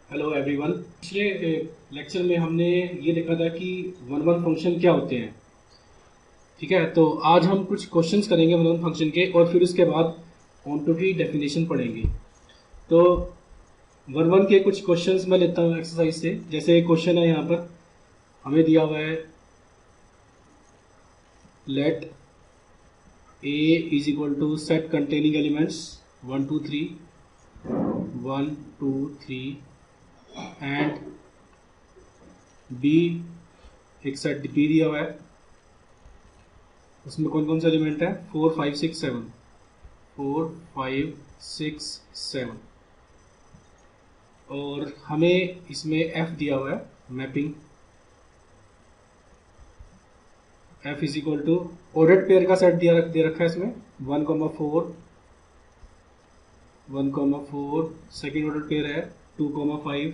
Hello everyone. पिछले lecture में हमने ये देखा था कि वन वन फंक्शन क्या होते हैं। ठीक है, तो आज हम कुछ क्वेश्चंस करेंगे वन वन फंक्शन के और फिर उसके बाद ऑनटू की डेफिनेशन पढ़ेंगे। तो वन वन के कुछ क्वेश्चंस मैं लेता हूँ एक्सरसाइज से। जैसे क्वेश्चन है यहाँ पर हमें दिया हुआ है, let A is equal to set containing elements 1 2 3 1 2 3 and B, एक सेट बी दिया हुआ है, उसमें कौन कौन सा एलिमेंट है 4 5 6 7 4 5 6 7 और हमें इसमें f दिया हुआ है mapping f is equal to ordered pair का सेट दे रखा है इसमें 1,4 1,4 सेकेंड ऑर्डर पेयर है 2,5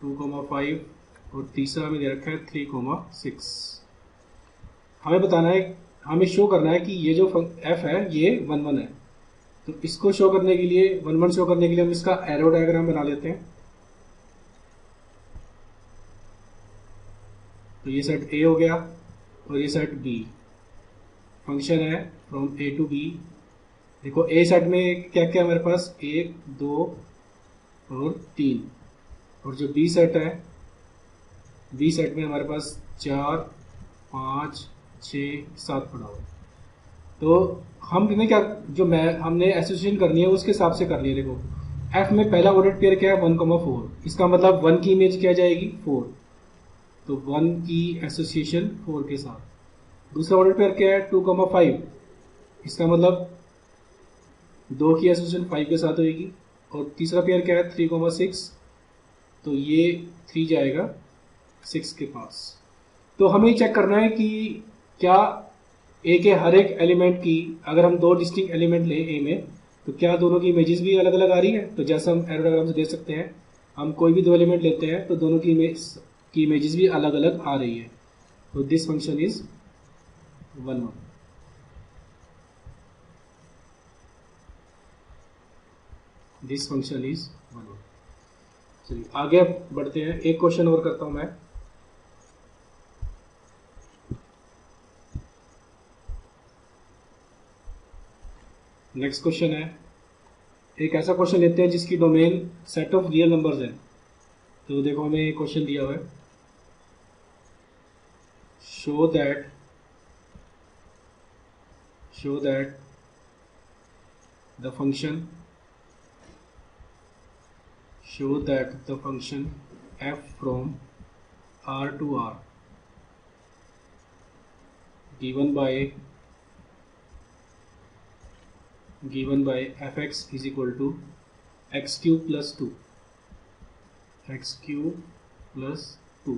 2,5 और तीसरा हमें दे रखा है 3,6। हमें बताना है, हमें शो करना है कि ये जो f है ये वन वन है। तो इसको शो करने के लिए, वन वन शो करने के लिए हम इसका एरो डायग्राम बना लेते हैं। तो ये सेट A हो गया और ये सेट B। फंक्शन है फ्रॉम A टू B। देखो A सेट में क्या क्या हमारे पास 1 2 और 3, और जो B सेट है B सेट में हमारे पास 4 5 6 7 पड़ा हुआ। तो हमने क्या, जो मैं हमने एसोसिएशन करनी है उसके हिसाब से करनी है। देखो f में पहला ऑर्डर पेयर क्या है 1,4, इसका मतलब 1 की इमेज क्या जाएगी 4, तो 1 की एसोसिएशन 4 के साथ। दूसरा ऑर्डर पेयर क्या है 2,5, इसका मतलब 2 की एसोसिएशन 5 के साथ होगी। और तीसरा पेयर क्या है 3,6, तो ये 3 जाएगा 6 के पास। तो हमें चेक करना है कि क्या ए के हर एक एलिमेंट की, अगर हम दो डिस्टिंक्ट एलिमेंट लें ए में, तो क्या दोनों की इमेजेस भी अलग अलग आ रही है। तो जैसा हम एरो डायग्राम से देख सकते हैं, हम कोई भी दो एलिमेंट लेते हैं तो दोनों की इमेजेस भी अलग अलग आ रही है। तो this function is one one. This function is one one. चलिए आगे बढ़ते हैं, एक क्वेश्चन और करता हूं मैं। नेक्स्ट क्वेश्चन है, एक ऐसा क्वेश्चन लेते हैं जिसकी domain set of real numbers है। तो देखो हमें एक क्वेश्चन दिया हुआ है, show that the function f from R to R given by fx is equal to x cube plus 2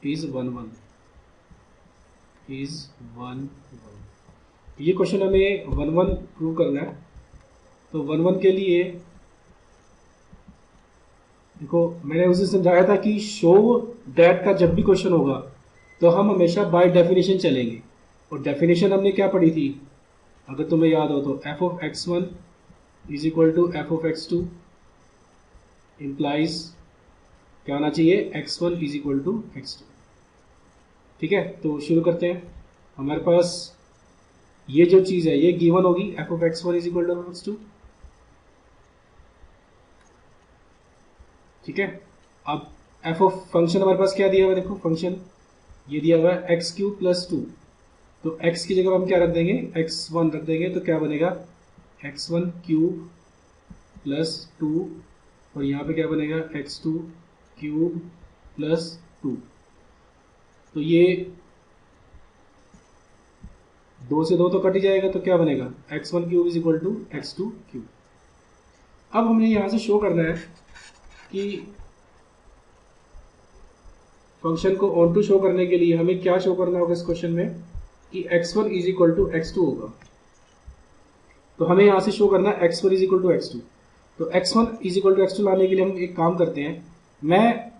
is 1 1 is 1 1। ये क्वेश्चन हमें 1 1 प्रूव करना है। तो 1 1 के लिए देखो मैंने उसे समझाया था कि शो दैट का जब भी क्वेश्चन होगा तो हम हमेशा बाय डेफिनेशन चलेंगे। और डेफिनेशन हमने क्या पढ़ी थी, अगर तुम्हें याद हो तो f of x1 is equal to f of x2 implies क्या होना चाहिए x1 is equal to x2। ठीक है, तो शुरू करते हैं। हमारे पास ये जो चीज है ये गिवन होगी, f of x1 is equal to f of x2। ठीक है, अब f ऑफ फंक्शन हमारे पास क्या दिया हुआ है, देखो फंक्शन ये दिया हुआ है x क्यूब प्लस 2। तो x की जगह हम क्या रख देंगे x1 रख देंगे, तो क्या बनेगा x1 क्यूब प्लस 2 और यहाँ पे क्या बनेगा x2 क्यूब प्लस 2। तो ये 2 से 2 तो कट ही जाएगा, तो क्या बनेगा x1 cube is equal to x2 cube. अब हमने यहाँ से शो करना है कि फंक्शन को ऑन टू शो करने के लिए हमें क्या शो करना होगा इस क्वेश्चन में कि x1 is equal to x2 होगा। तो हमें यहां से शो करना है x1 is equal to x2। तो x1 is equal to x2 लाने के लिए हम एक काम करते हैं, मैं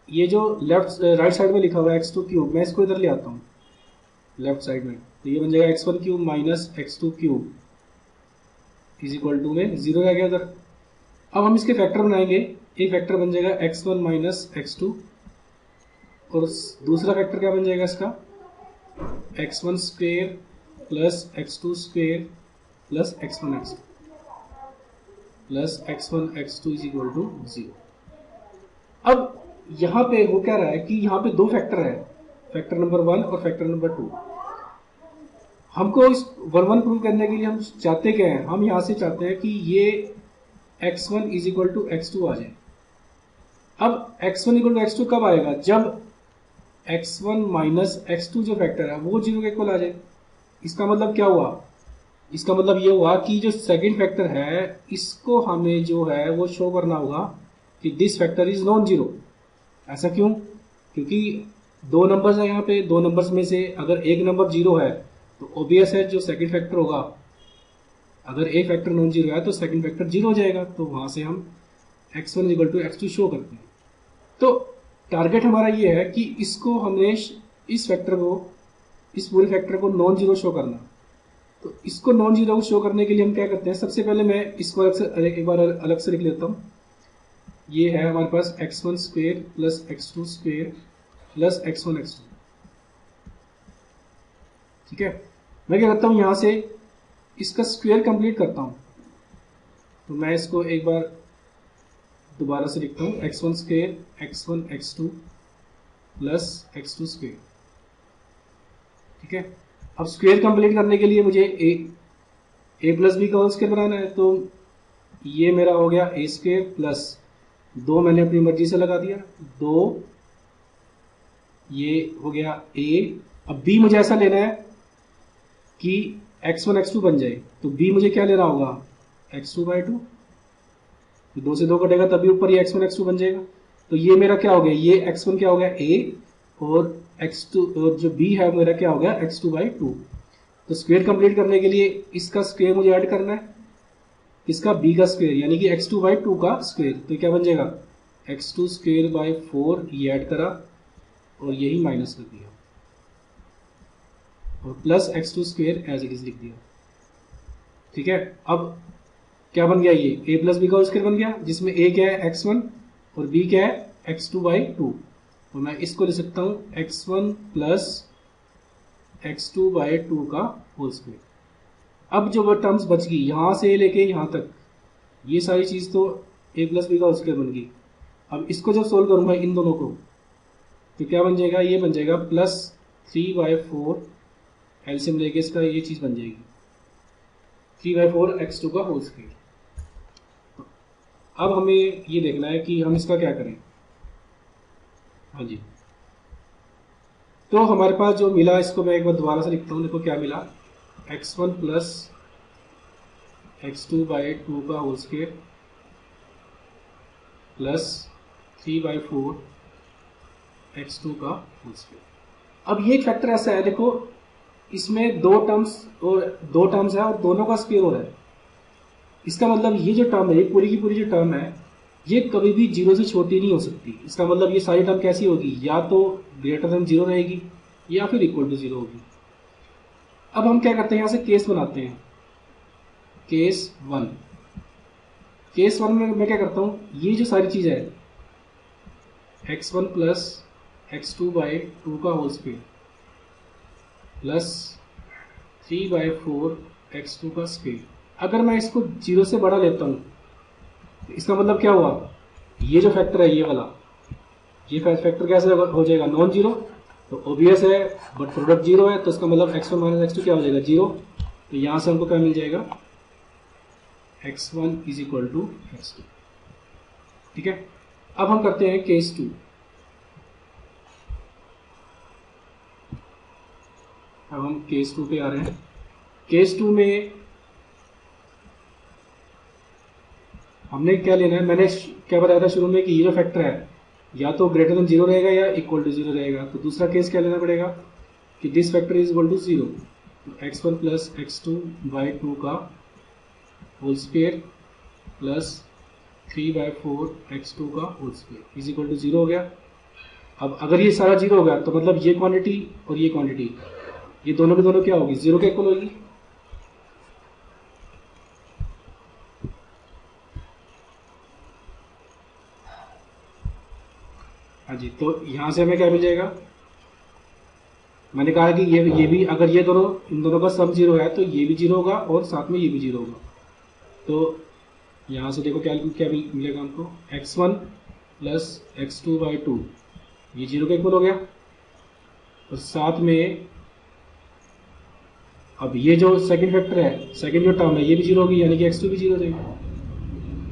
ये जो राइट साइड में लिखा हुआ है x2 क्यूब, मैं इसको इधर ले आता हूँ लेफ्ट साइड में। तो ये बन जाएगा x1 cube minus x2 cube is equal to में 0 रह गया उधर। अब हम इसके फैक्टर बनाएंगे। एक फैक्टर बन जाएगा x1 माइनस x2 और दूसरा फैक्टर क्या बन जाएगा इसका x1 square plus x2 square plus x1 x2 is equal to 0। अब यहां पे हो क्या रहा है कि यहां पे दो फैक्टर है, फैक्टर नंबर 1 और फैक्टर नंबर 2। हमको इस 1 प्रूव करने के लिए हम चाहते क्या है, हम यहां से चाहते हैं कि ये x1 is equal to x2 आ जाए। अब x1 इक्वल टू x2 कब आएगा, जब x1 माइनस x2 जो फैक्टर है वो 0 के इक्वल आ जाए। इसका मतलब क्या हुआ, इसका मतलब ये हुआ कि जो सेकंड फैक्टर है इसको हमें जो है वो शो करना होगा कि this factor is non zero. ऐसा क्यों, क्योंकि दो नंबर्स है यहाँ पे, दो नंबर्स में से अगर एक नंबर 0 है तो ऑब्वियस है जो सेकंड फैक्टर होगा, अगर एक फैक्टर नॉन जीरो है तो सेकंड फैक्टर 0 हो जाएगा। तो वहां से हम x1 equal to x2 show करते हैं। तो टारगेट हमारा ये है कि इसको हमने इस फैक्टर को, इस पूरे फैक्टर को नॉन जीरो शो करना। तो इसको नॉन जीरो शो करने के लिए हम क्या करते हैं, सबसे पहले मैं इसको एक बार अलग से लिख लेता हूँ। ये है हमारे पास x1 square plus x2 square plus x1 x2, ठीक है। मैं क्या करता हूँ यहां से इसका स्क्वेयर कंप्लीट करता हूं। तो मैं इसको एक बार दोबारा से लिखता हूं, x1 square x1 x2 plus x2 square, ठीक है। अब स्क्वेयर कंप्लीट करने के लिए मुझे a प्लस बी का होल स्क्वेयर बनाना है। तो ये मेरा हो गया a स्क्वेयर प्लस 2 मैंने अपनी मर्जी से लगा दिया, 2 ये हो गया a। अब b मुझे ऐसा लेना है कि x1 x2 बन जाए। तो b मुझे क्या लेना होगा, x2/2। 2 से 2 कटेगा तभी ऊपर ये x1 x2 बन जाएगा। तो ये मेरा क्या हो गया, ये x1 क्या हो गया a और x2 और जो b है मेरा क्या हो गया x2/2। तो स्क्वेयर कंप्लीट करने के लिए इसका स्क्वेयर मुझे ऐड करना है, इसका b का स्क्वेयर यानी कि x2/2 का स्क्वेयर। तो क्या बन जाएगा x2 स्क्वेयर बाई 4, ये ऐड करा और यही माइनस कर दिया और plus x2 square as it is लिख दिया, ठीक है। अब क्या बन गया, ये a प्लस बी का होल स्क्वेयर बन गया, जिसमें a क्या है x1 और b क्या है x2/2। तो मैं इसको लिख सकता हूं x1 प्लस x2/2 का होल स्क्वेयर। अब जो टर्म्स बच गई यहां से लेके यहां तक, ये सारी चीज तो a प्लस बी का होल स्क्वेयर बन गई। अब इसको जब सोल्व करूंगा इन दोनों को तो क्या बन जाएगा, ये बन जाएगा प्लस 3/4, एलसीएम लेके इसका ये चीज बन जाएगी 3/4 x2 का होल स्क्वायर। अब हमें ये देखना है कि हम इसका क्या करें। हाँ जी, तो हमारे पास जो मिला इसको मैं एक बार दोबारा से लिखता हूँ। देखो क्या मिला, x1 प्लस x2/2 का होल स्क्वायर प्लस 3/4 x2 का होल स्क्वायर। अब ये एक फैक्टर ऐसा है, देखो इसमें दो टर्म्स है और दोनों का स्क्वायर हो रहा है। इसका मतलब ये जो टर्म है, ये पूरी की पूरी जो टर्म है, ये कभी भी 0 से छोटी नहीं हो सकती। इसका मतलब ये सारी टर्म कैसी होगी, या तो ग्रेटर देन 0 रहेगी या फिर इक्वल टू 0 होगी। अब हम क्या करते हैं, यहां से केस बनाते हैं। केस 1 में मैं क्या करता हूं, ये जो सारी चीज है x1 प्लस x2/2 का होल स्क्वायर प्लस 3/4 x2 का स्क्वायर, अगर मैं इसको 0 से बड़ा लेता हूं तो इसका मतलब क्या हुआ, ये जो फैक्टर है ये वाला, ये फैक्टर कैसे हो जाएगा, नॉन जीरो। तो ऑब्वियस है बट प्रोडक्ट 0 है, तो इसका मतलब x1 माइनस x2 क्या हो जाएगा, 0। तो यहां से हमको क्या मिल जाएगा, x1 is equal to x2, ठीक है। अब हम करते हैं केस 2। अब हम केस 2 पे आ रहे हैं। केस 2 में हमने क्या लेना है, मैंने क्या बताया था शुरू में कि ये जो फैक्टर है या तो ग्रेटर देन 0 रहेगा या इक्वल टू 0 रहेगा। तो दूसरा केस क्या लेना पड़ेगा कि this factor is equal to 0। तो x1 प्लस x2/2 का होल स्क्वायर प्लस 3/4 x2 का whole square is equal to 0 हो गया। अब अगर ये सारा 0 हो गया तो मतलब ये क्वांटिटी और ये क्वांटिटी, ये दोनों के दोनों क्या होगी, 0 के इक्वल होगी। जी, तो यहाँ से हमें क्या मिल जाएगा, मैंने कहा कि ये भी अगर ये दोनों इन दोनों का सम 0 है तो ये भी 0 होगा और साथ में ये भी 0 होगा। तो यहाँ से देखो क्या क्या मिलेगा हमको, x1 प्लस x2/2 ये 0 के इक्वल हो गया, और साथ में अब ये जो सेकंड फैक्टर है, सेकंड जो टर्म है ये भी 0 होगी, यानी कि x2 भी 0 हो जाएगा।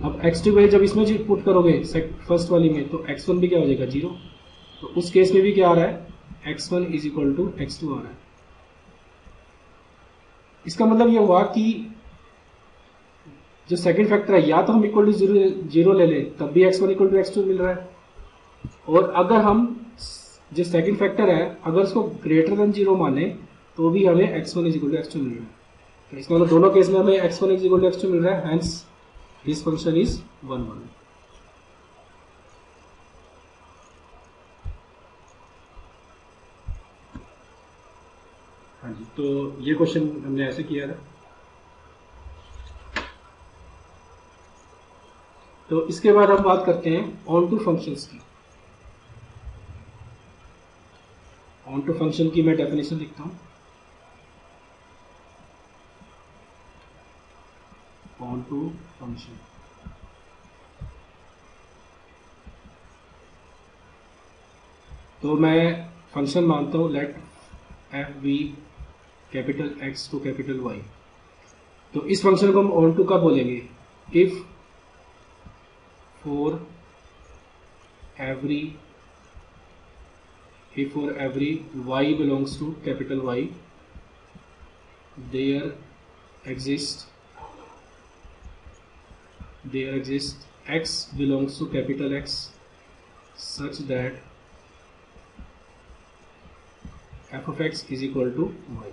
अब x2 को जब इसमें पुट करोगे फर्स्ट वाली में तो x1 भी क्या हो जाएगा 0। तो उस केस में भी क्या आ रहा है, x1 is equal to x2 आ रहा है। इसका मतलब ये हुआ कि जो सेकंड फैक्टर है या तो हम इक्वल टू 0 ले लें तब भी x1 इक्वल टू x2 मिल रहा है, और अगर हम जो सेकंड फैक्टर है अगर उसको ग्रेटर देन 0 माने तो भी हमें x1 is equal to x2 मिल रहा है। तो इसका मतलब दोनों केस में हमें x1 is equal to x2 मिल रहा है, हेंस दिस फंक्शन इज 1, 1। हाँ जी, तो ये क्वेश्चन हमने ऐसे किया था। तो इसके बाद हम बात करते हैं ऑन टू फंक्शंस की। ऑन टू फंक्शन की मैं डेफिनेशन लिखता हूं, ऑन टू फंक्शन। तो मैं फंक्शन मानता हूं let f be capital X to capital Y. तो इस फंक्शन को हम ऑन टू का बोलेंगे if for every y belongs to capital Y there exists x belongs to capital X such that f of x is equal to y।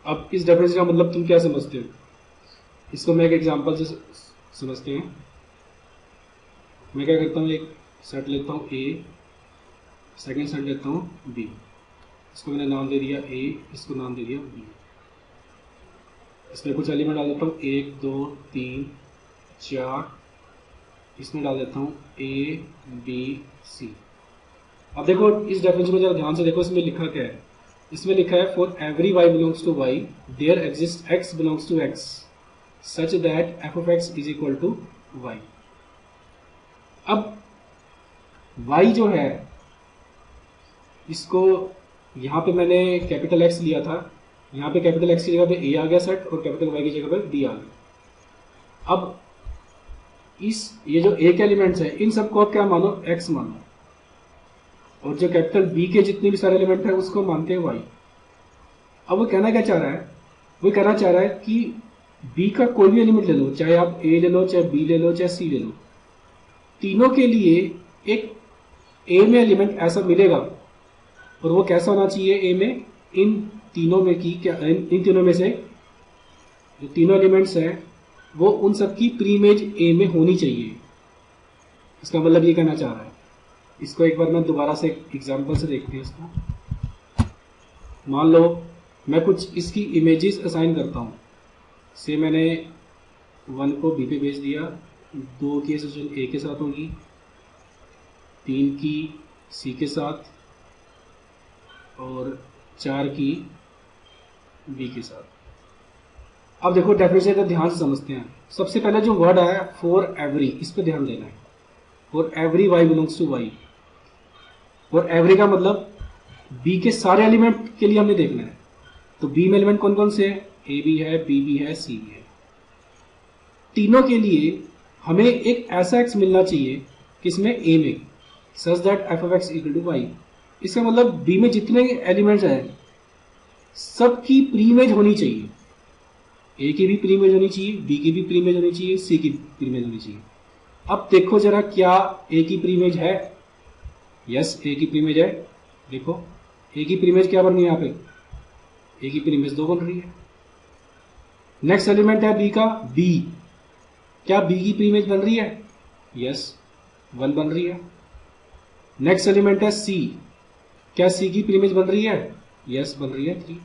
अब इस definition का मतलब तुम क्या समझते हो, इसको मैं एक एग्जांपल से समझते हैं। मैं क्या करता हूँ, एक सेट लेता हूँ A, सेकंड सेट लेता हूँ B, इसको मैंने नाम दे दिया A, इसको नाम दे दिया B। इसमें कुछ एलिमेंट डाल देता हूँ 1 2 3 4, इसमें डाल देता हूँ A B C। अब देखो इस डेफिनेशन में जरा ध्यान से देखो, इसमें लिखा क्या है, इसमें लिखा है for every y belongs to y there exist x belongs to x such that f of x is equal to y। अब y जो है इसको यहाँ पे मैंने कैपिटल X लिया था, यहाँ पे कैपिटल X की जगह पे A आ गया सेट और कैपिटल Y की जगह पे B आ गया। अब ये जो एक एलिमेंट्स है इन सबको आप क्या मानो, X मानो, और जो कैपिटल B के जितने भी सारे एलिमेंट है उसको मानते हैं Y। अब वो कहना क्या चाह रहा है, वो कहना चाह रहा है कि B का कोई भी एलिमेंट ले लो, चाहे आप A ले लो, चाहे B ले लो, चाहे C ले लो, तीनों के लिए एक A में एलिमेंट ऐसा मिलेगा, और वो कैसा होना चाहिए A में, इन तीनों में की क्या, इन तीनों में से जो तीनों एलिमेंट्स हैं वो उन सब की प्रीइमेज A में होनी चाहिए। इसका मतलब ये कहना चाह रहा है। इसको एक बार मैं दोबारा से एग्जांपल से देखते हैं इसको। मान लो मैं कुछ इसकी इमेजेस असाइन करता हूँ, से मैंने 1 को B पे भेज दिया, 2 की एसोसिएशन A के साथ होगी, 3 की C के साथ, और 4 की B के साथ। अब देखो डेफिनेशन का ध्यान से समझते हैं। सबसे पहले जो वर्ड है फॉर एवरी, इस पे ध्यान देना है। For every y belongs to y, for every का मतलब B के सारे एलिमेंट के लिए हमने देखना है। तो B में एलिमेंट कौन कौन से है, A भी है, B भी है, C भी है। तीनों के लिए हमें एक ऐसा x मिलना चाहिए किसमें, A में, such that f of x equal to y। इसका मतलब B में जितने एलिमेंट्स हैं सबकी प्रीइमेज होनी चाहिए, A की भी प्रीइमेज होनी चाहिए, B की भी प्रीइमेज होनी चाहिए, C की प्रीइमेज होनी चाहिए। अब देखो जरा क्या A की प्रीइमेज है, यस A की प्रीइमेज है। देखो A की प्रीइमेज क्या बन रही है, यहाँ पे A की प्रीइमेज 2 बन रही है। नेक्स्ट एलिमेंट है B का, B, क्या B की प्रीइमेज बन रही है, यस 1 बन रही है। नेक्स्ट एलिमेंट है C, क्या C की प्रीइमेज बन रही है, यस बन रही है 3।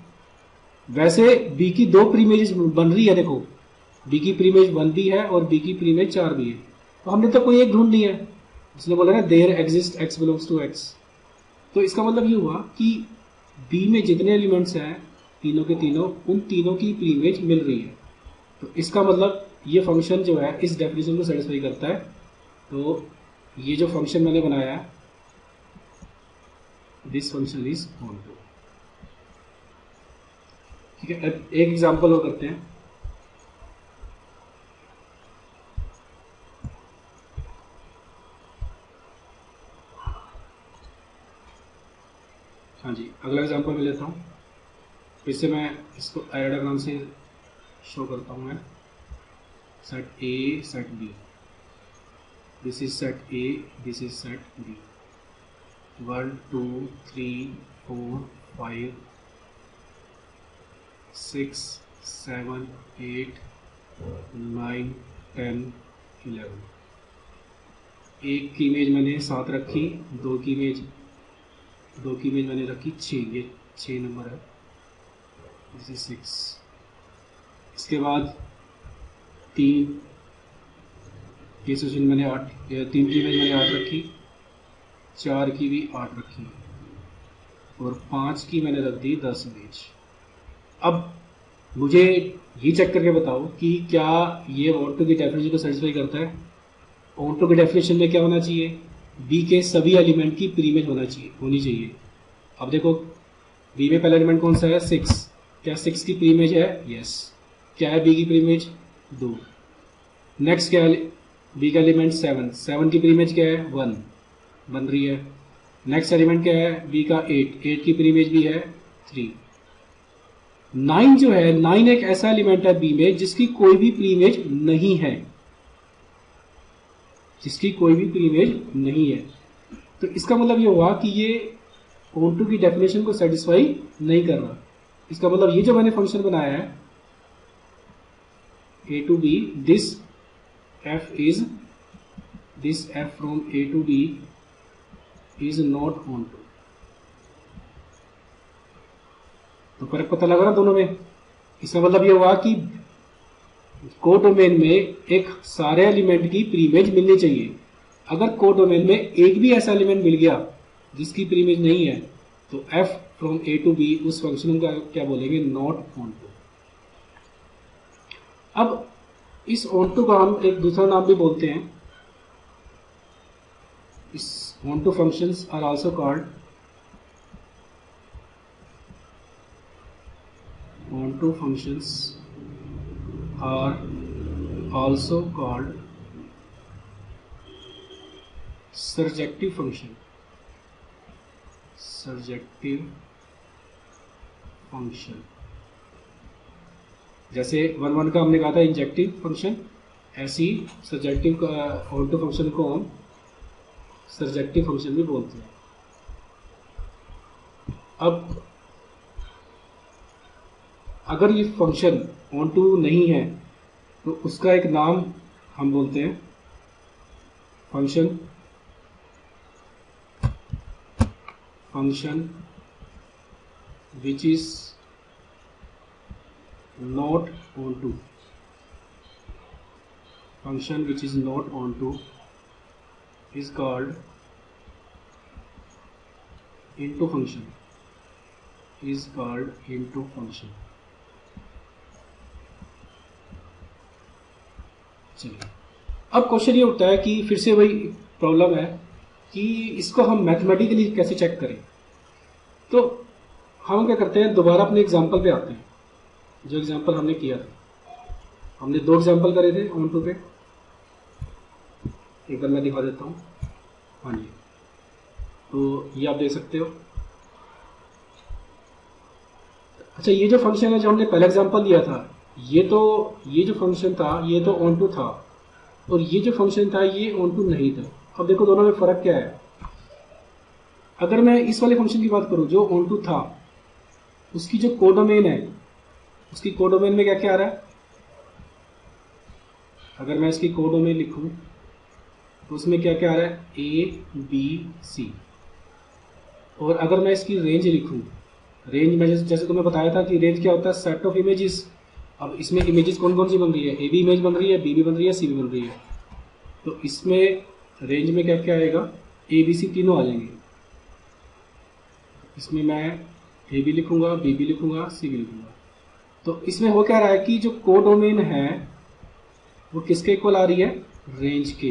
वैसे B की 2 प्रीइमेज बन रही है, देखो B की प्रीइमेज 1 भी है और B की प्रीइमेज 4 भी है। तो हमने तो कोई एक ढूंढनी है, उसने बोला ना there exist x belongs to x. तो इसका मतलब ये हुआ कि बी में जितने एलिमेंट्स हैं तीनों के तीनों, उन तीनों की प्री इमेज मिल रही है। तो इसका मतलब ये फंक्शन जो है इस डेफिनेशन को सेटिस्फाई करता है। तो ये जो फंक्शन मैंने बनाया है, दिस फंक्शन इज ऑनटू। ठीक है, अब एक एग्जांपल और करते हैं। हाँ जी, अगला एग्जांपल मैं लेता हूँ। फिर से मैं इसको एरो डायग्राम से शो करता हूँ। मैं set A set B, this is set A, this is set B. 1 2 3 4 5 6 7 8 9 10 11। एक की इमेज मैंने 7 रखी, दो की इमेज मैंने रखी 6, ये 6 नंबर है, दिस इज 6। इसके बाद 3 की सिचुएशन मैंने 8, 3 की इमेज मैंने 8 रखी, 4 की भी 8 रखी और 5 की मैंने रख दी 10 इमेज। अब मुझे ये चेक करके बताओ कि क्या ये ऑनटू की डेफिनेशन को सेटिस्फाई करता है। ऑनटू की डेफिनेशन में क्या होना चाहिए, बी के सभी एलिमेंट की प्री इमेज होनी चाहिए। अब देखो बी में पहला एलिमेंट कौन सा है, 6। क्या 6 की प्री इमेज है, यस। क्या है बी की प्री इमेज, 2। नेक्स्ट क्या है बी का एलिमेंट 7 की प्री इमेज क्या है, 1 बन रही है। नेक्स्ट एलिमेंट क्या है बी का 8 की प्री इमेज भी है 3। 9 जो है, 9 एक ऐसा एलिमेंट है बी में जिसकी कोई भी प्री इमेज नहीं है, तो इसका मतलब ये हुआ कि ये ऑनटू की डेफिनेशन को सेटिस्फाई नहीं कर रहा। इसका मतलब ये जो मैंने फंक्शन बनाया है a to b, this f from a to b is not onto। तो फर्क पता लगा ना दोनों में। इसका मतलब ये हुआ कि कोडोमेन में एक सारे एलिमेंट की प्री इमेज मिलनी चाहिए। अगर कोडोमेन में एक भी ऐसा एलिमेंट मिल गया जिसकी प्री इमेज नहीं है, तो f from a to b उस फंक्शन का क्या बोलेंगे, नॉट ऑनटू। अब इस ऑनटू का हम एक दूसरा नाम भी बोलते हैं, इस onto functions are also called onto functions are also called surjective function। जैसे 1 का हमने कहा था इंजेक्टिव फंक्शन, ऐसी सर्जेक्टिव ऑनटू फंक्शन को हम सर्जेक्टिव फंक्शन भी बोलते हैं। अब अगर ये फंक्शन ऑनटू नहीं है तो उसका एक नाम हम बोलते हैं function which is not onto. Function which is not onto is called into function. चलिए, अब क्वेश्चन ये उठता है कि फिर से वही प्रॉब्लम है कि इसको हम मैथमेटिकली कैसे चेक करें। तो हम क्या करते हैं, दोबारा अपने एग्जांपल पे आते हैं। जो एग्जांपल हमने किया था, हमने 2 एग्जांपल करे थे ऑनटू पे। एक बार मैं दिखा देता हूँ। हाँ जी, तो ये आप देख सकते हो। अच्छा, ये जो फंक्शन है जो हमने पहला एग्जांपल दिया था, ये जो फंक्शन था ये तो ऑनटू था, और ये जो फंक्शन था ये ऑनटू नहीं था। अब देखो दोनों में फर्क क्या है। अगर मैं इस वाले फंक्शन की बात करूं जो ऑनटू था, उसकी जो कोडोमेन है, उसकी कोडोमेन में क्या क्या आ रहा है। अगर मैं इसकी कोडोमेन लिखूं तो उसमें क्या क्या आ रहा है, ABC। और अगर मैं इसकी रेंज लिखूं, रेंज में जैसे तुम्हें बताया था कि रेंज क्या होता है, सेट ऑफ इमेजेस। अब इसमें इमेजेस कौन कौन सी बन रही है, ए बी इमेज बन रही है, बी भी बन रही है, सी भी बन रही है। तो इसमें रेंज में क्या क्या आएगा, ए बी सी तीनों आ जाएंगे। इसमें मैं ए भी लिखूंगा, बी भी लिखूंगा, सी भी लिखूंगा। तो इसमें हो क्या रहा है कि जो कोडोमेन है वो किसके इक्वल आ रही है, रेंज के।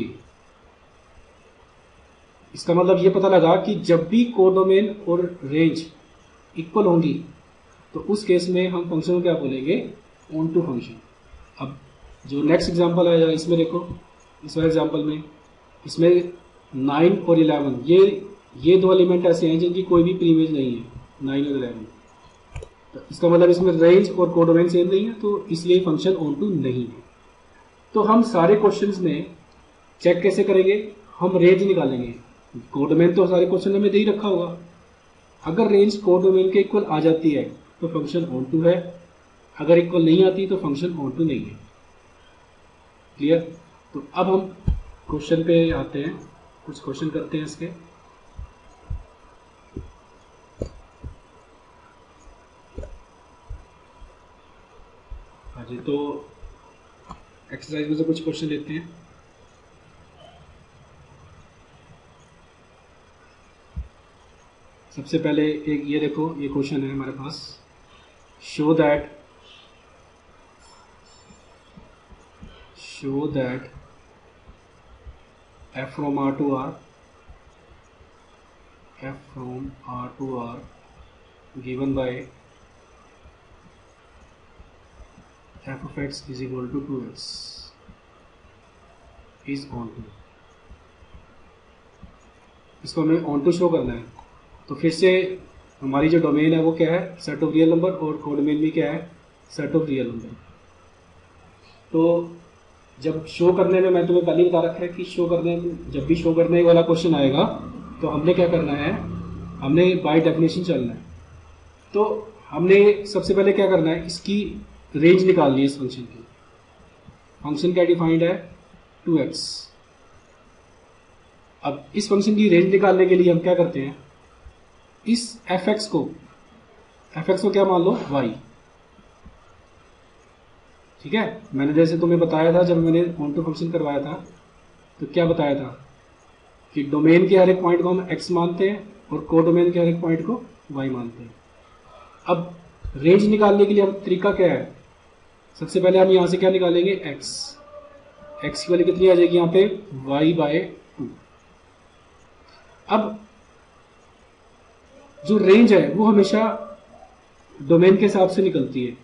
इसका मतलब ये पता लगा कि जब भी कोडोमेन और रेंज इक्वल होंगी तो उस केस में हम फंक्शन को क्या बोलेंगे, ऑन टू फंक्शन। अब जो नेक्स्ट एग्जांपल आएगा इसमें देखो, इस वाले एग्जांपल में इसमें 9 और 11 ये दो एलिमेंट ऐसे हैं जिनकी कोई भी प्रीइमेज नहीं है, 9 और 11। तो इसका मतलब इसमें रेंज और कोडोमेन सेम नहीं है, तो इसलिए फंक्शन ऑन टू नहीं है। तो हम सारे क्वेश्चंस में चेक कैसे करेंगे, हम रेंज निकालेंगे। कोडोमेन तो सारे क्वेश्चन में दे ही रखा होगा, अगर रेंज कोडोमेन के इक्वल आ जाती है तो फंक्शन ऑन टू है, अगर इक्वल नहीं आती तो फंक्शन ऑन टू नहीं है। क्लियर। तो अब हम क्वेश्चन पे आते हैं, कुछ क्वेश्चन करते हैं इसके। हाँ जी, तो एक्सरसाइज में से कुछ क्वेश्चन लेते हैं। सबसे पहले एक ये देखो, ये क्वेश्चन है हमारे पास, show that f from R to R given by f of x is equal to 2x is on to। इसको हमें ऑन टू शो करना है। तो फिर से हमारी जो डोमेन है वो क्या है, सेट ऑफ रियल नंबर, और कोडोमेन भी क्या है, सेट ऑफ रियल नंबर। तो जब शो करने में, मैं तुम्हें पहले ही बता रखा है कि शो करने में, जब भी शो करने वाला क्वेश्चन आएगा तो हमने क्या करना है, हमने बाय डेफिनेशन चलना है। तो हमने सबसे पहले क्या करना है, इसकी रेंज निकालनी है इस फंक्शन की। फंक्शन क्या डिफाइंड है, 2x। अब इस फंक्शन की रेंज निकालने के लिए हम क्या करते हैं, इस fx को क्या मान लो, y। ठीक है, मैंने जैसे तुम्हें बताया था जब मैंने ऑन टू फंक्शन करवाया था, तो क्या बताया था कि डोमेन के हर एक पॉइंट को हम x मानते हैं और कोडोमेन के हर एक पॉइंट को y मानते हैं। अब रेंज निकालने के लिए हम तरीका क्या है, सबसे पहले हम यहां से क्या निकालेंगे, x की वैल्यू कितनी आ जाएगी यहाँ पे, y/2। अब जो रेंज है वो हमेशा डोमेन के हिसाब से निकलती है,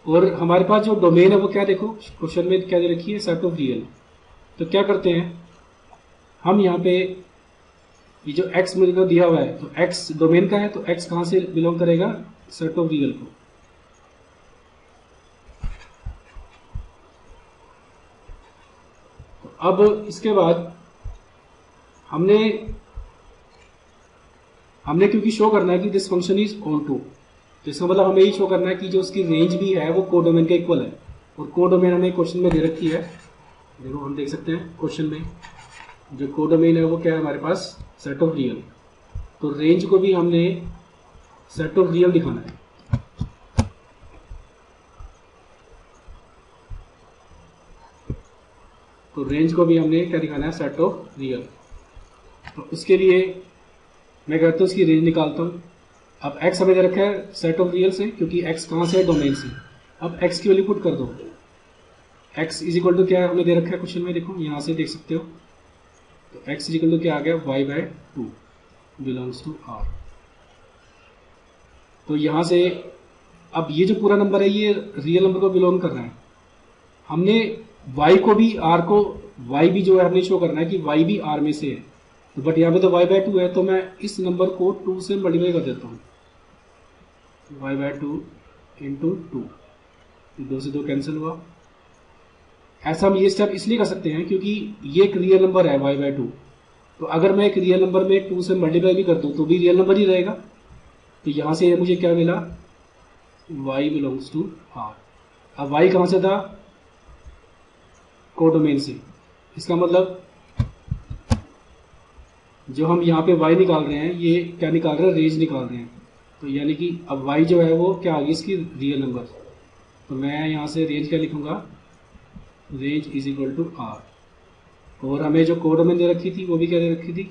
और हमारे पास जो डोमेन है वो क्या, देखो क्वेश्चन में क्या दे रखी है, सेट ऑफ रियल। तो क्या करते हैं हम यहाँ पे, ये जो x मुझे को दिया हुआ है, तो x डोमेन का है, तो x कहां से बिलोंग करेगा, सेट ऑफ रियल को। तो अब इसके बाद हमने क्योंकि शो करना है कि this function is onto, तो इसका मतलब हमें ये शो करना है कि जो उसकी रेंज भी है वो कोडोमेन के इक्वल है, और कोडोमेन हमें क्वेश्चन में दे रखी है। देखो हम देख सकते हैं क्वेश्चन में जो कोडोमेन है वो क्या है हमारे पास, सेट ऑफ रियल। तो रेंज को भी हमने सेट ऑफ रियल दिखाना है। तो रेंज को भी हमने क्या दिखाना है, सेट ऑफ रियल। तो उसके लिए मैं कहता हूँ इसकी रेंज निकालता हूँ। अब x हमें दे रखा है सेट ऑफ रियल से, क्योंकि x कहाँ से है, डोमेन से। अब x की वैल्यू पुट कर दो, x इज इक्वल टू क्या है हमें दे रखा है क्वेश्चन में, देखो यहाँ से देख सकते हो। तो x इज इक्वल टू क्या आ गया, y/2 बिलोंग्स टू R। तो यहाँ से अब ये जो पूरा नंबर है ये रियल नंबर को बिलोंग कर रहा है। हमने y को भी, r को, y भी जो है हमने शो करना है कि y भी r में से है। तो बट यहाँ पे तो y/2 है, तो मैं इस नंबर को 2 से मल्टीप्लाई कर देता हूँ, y/2 इंटू 2, 2 से 2 कैंसिल हुआ। ऐसा हम ये स्टेप इसलिए कर सकते हैं क्योंकि ये एक रियल नंबर है y/2, तो अगर मैं एक रियल नंबर में 2 से मल्टीप्लाई भी कर दूं तो भी रियल नंबर ही रहेगा। तो यहां से मुझे क्या मिला, y बिलोंग्स टू R। अब y कहां से था, कोडोमेन से। इसका मतलब जो हम यहाँ पे y निकाल रहे हैं ये क्या निकाल रहे हैं, रेंज निकाल रहे हैं। तो यानी कि अब y जो है वो क्या आ गई इसकी, रियल नंबर। तो मैं यहाँ से रेंज क्या लिखूंगा, range is equal to R। और हमें जो कोडोमेन दे रखी थी वो भी क्या दे रखी थी,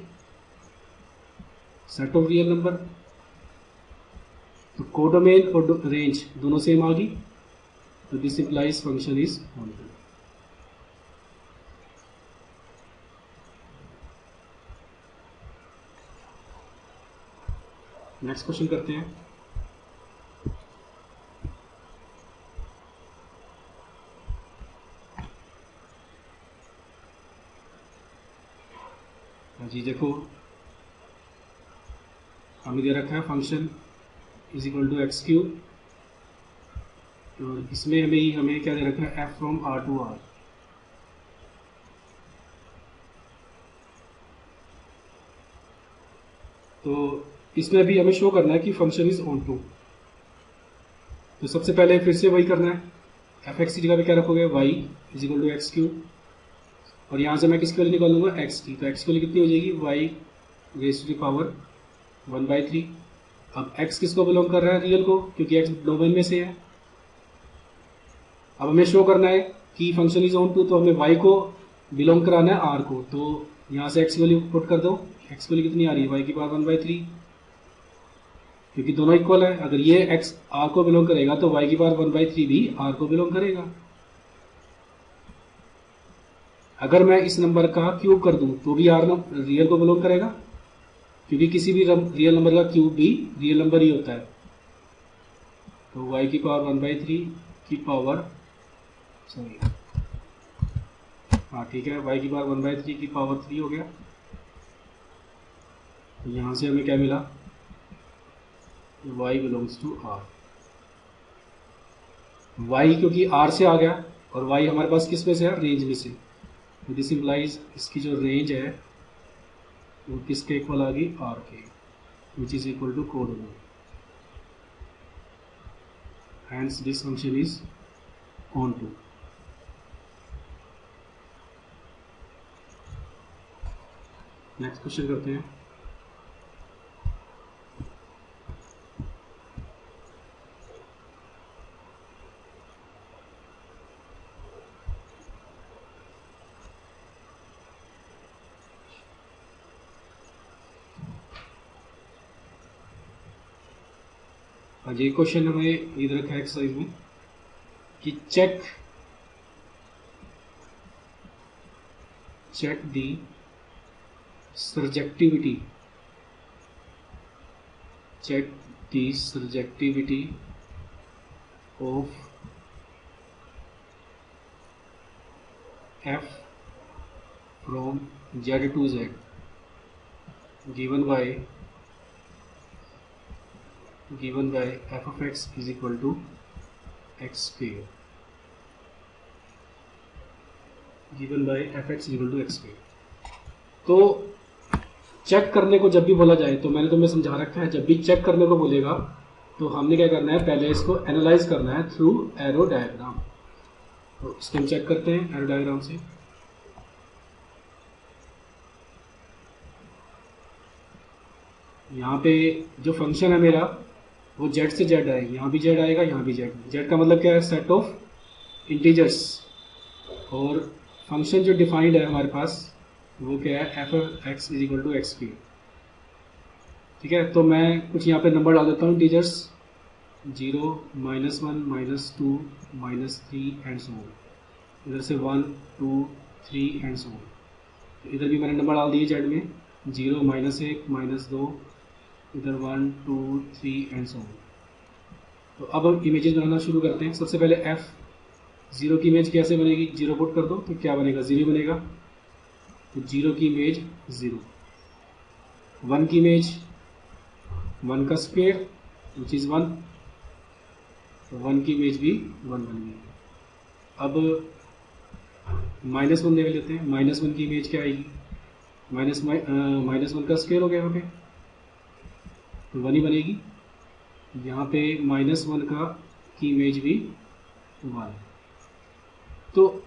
सेट ऑफ रियल नंबर। तो कोडोमेन और रेंज दोनों सेम आ गई, तो this implies function is onto. Next question करते हैं। जी देखो, हमें दे रखा है function is equal to x cube, और इसमें हमें क्या दे रखा है, f from R to R. तो इसमें भी हमें शो करना है कि फंक्शन इज ऑन टू। तो सबसे पहले फिर से वही करना है, एफ एक्स की जगह पे क्या रखोगे, y is equal to x cube, और यहाँ से मैं किसकी वैल्यू निकालूंगा, एक्स की। तो एक्स की वैल्यू कितनी हो जाएगी, y raise to the power 1/3। अब एक्स किसको बिलोंग कर रहा है, रियल को, क्योंकि एक्स डोमेन में से है। अब हमें शो करना है कि फंक्शन इज ऑन टू, तो हमें वाई को बिलोंग कराना है आर को। तो यहाँ से एक्स की वैल्यू पुट कर दो, एक्स की वैल्यू कितनी आ रही है, वाई की पावर 1/3, क्योंकि दोनों इक्वल है। अगर ये एक्स आर को बिलोंग करेगा तो वाई की पावर 1/3 भी आर को बिलोंग करेगा। अगर मैं इस नंबर का क्यूब कर दूं तो भी आर रियल को बिलोंग करेगा, क्योंकि किसी भी रियल नंबर का क्यूब भी रियल नंबर ही होता है। तो वाई की पावर 1/3 की पावर, सॉरी हाँ ठीक है, वाई की पावर 1/3 की पावर 3 हो गया। तो यहां से हमें क्या मिला, y belongs to R. y क्योंकि r से आ गया, और y हमारे पास किस में से है, रेंज में से। तो दिस इम्प्लाइज इसकी जो रेंज है वो किसके इक्वल आ गई, r के, which is equal to codomain. Hence this function is onto. Next question करते हैं। ये क्वेश्चन हमें इधर रखा है एक्सरसाइज में कि check the surjectivity of f from z to z given by f of x is equal to x square, given by f x is equal to x square। तो चेक करने को जब भी बोला जाए, तो मैंने तुम्हें समझा रखा है, जब भी चेक करने को बोलेगा तो हमने क्या करना है, पहले इसको एनालाइज करना है थ्रू एरो डायग्राम। तो इसको हम चेक करते हैं एरो डायग्राम से। यहाँ पे जो फंक्शन है मेरा वो z से z है, यहाँ भी z आएगा, यहाँ भी z का मतलब क्या है, सेट ऑफ इंटीजर्स। और फंक्शन जो डिफाइंड है हमारे पास वो क्या है, f of x is equal to x cube. ठीक है, तो मैं कुछ यहाँ पे नंबर डाल देता हूँ इंटीजर्स, 0, -1, -2, -3 एंड सो ऑन। इधर से 1, 2, 3 एंड सो ऑन। तो इधर भी मैंने नंबर डाल दिए जेड में, 0, -1, -2, इधर 1, 2, 3 एंड सो ऑन। तो अब हम इमेजेस बनाना शुरू करते हैं। सबसे पहले f0 की इमेज कैसे बनेगी, 0 पुट कर दो तो क्या बनेगा, 0 बनेगा। तो 0 की इमेज 0, 1 की इमेज 1 का स्क्वायर विच इज 1, तो 1 की इमेज भी 1 बन गई। अब -1 देख लेते हैं, -1 की इमेज क्या आएगी, -1 का स्क्वायर हो गया यहाँ पे, तो 1 ही बनेगी। यहाँ पे -1 की इमेज भी 1, तो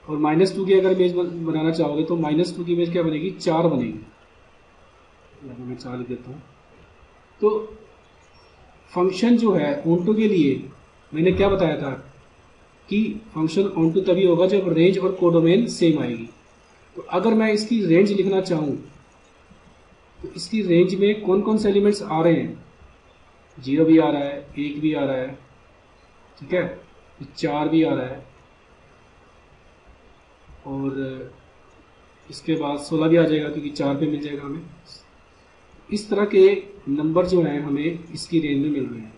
और -2 की अगर इमेज बनाना चाहोगे तो -2 की इमेज क्या बनेगी, 4 बनेगी। यहाँ पे मैं 4 लिख देता हूँ। तो फंक्शन जो है ऑनटू के लिए मैंने क्या बताया था कि फंक्शन ऑनटू तभी होगा जब रेंज और कोडोमेन सेम आएगी। तो अगर मैं इसकी रेंज लिखना चाहूँ तो इसकी रेंज में कौन कौन से एलिमेंट्स आ रहे हैं, 0 भी आ रहा है, 1 भी आ रहा है, ठीक है, 4 भी आ रहा है, और इसके बाद 16 भी आ जाएगा क्योंकि 4 पे मिल जाएगा हमें। इस तरह के नंबर जो हैं हमें इसकी रेंज में मिल रहे हैं।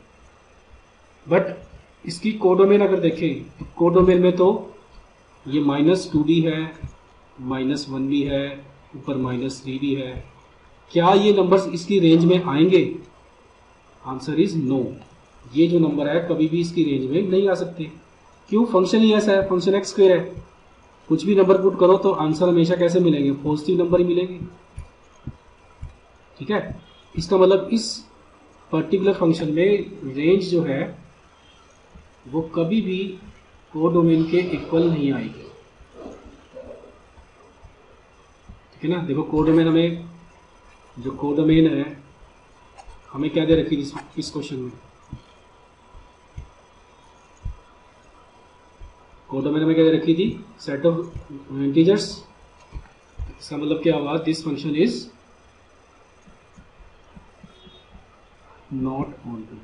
बट इसकी कोडोमेन अगर देखें तो कोडोमेन में तो ये -2 भी है, -1 भी है, ऊपर -3 भी है। क्या ये नंबर्स इसकी रेंज में आएंगे? Answer is no. ये जो नंबर है कभी भी इसकी रेंज में नहीं आ सकते। क्यों? फंक्शन ही ऐसा है, फंक्शन x स्क्वायर है। कुछ भी नंबर पुट करो तो आंसर हमेशा कैसे मिलेंगे? पॉजिटिव नंबर ही मिलेंगे, ठीक है। इसका मतलब इस पर्टिकुलर फंक्शन में रेंज जो है वो कभी भी कोडोमेन के इक्वल नहीं आएगी, ठीक है ना। देखो कोडोमेन हमें, जो कोडोमेन है हमें क्या दे रखी इस क्वेश्चन में, कोडोमेन हमें क्या दे रखी थी? Set of integers. इसका मतलब क्या हुआ? This function is not onto,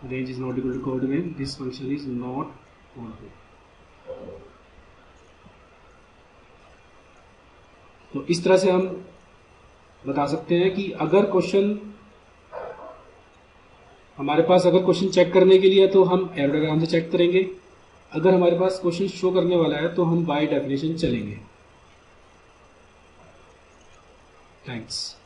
range is not equal to codomain, this function is not on to। तो इस तरह से हम बता सकते हैं कि अगर क्वेश्चन हमारे पास, अगर क्वेश्चन चेक करने के लिए है तो हम एरो डायग्राम से चेक करेंगे, अगर हमारे पास क्वेश्चन शो करने वाला है तो हम बाय डेफिनेशन चलेंगे। थैंक्स।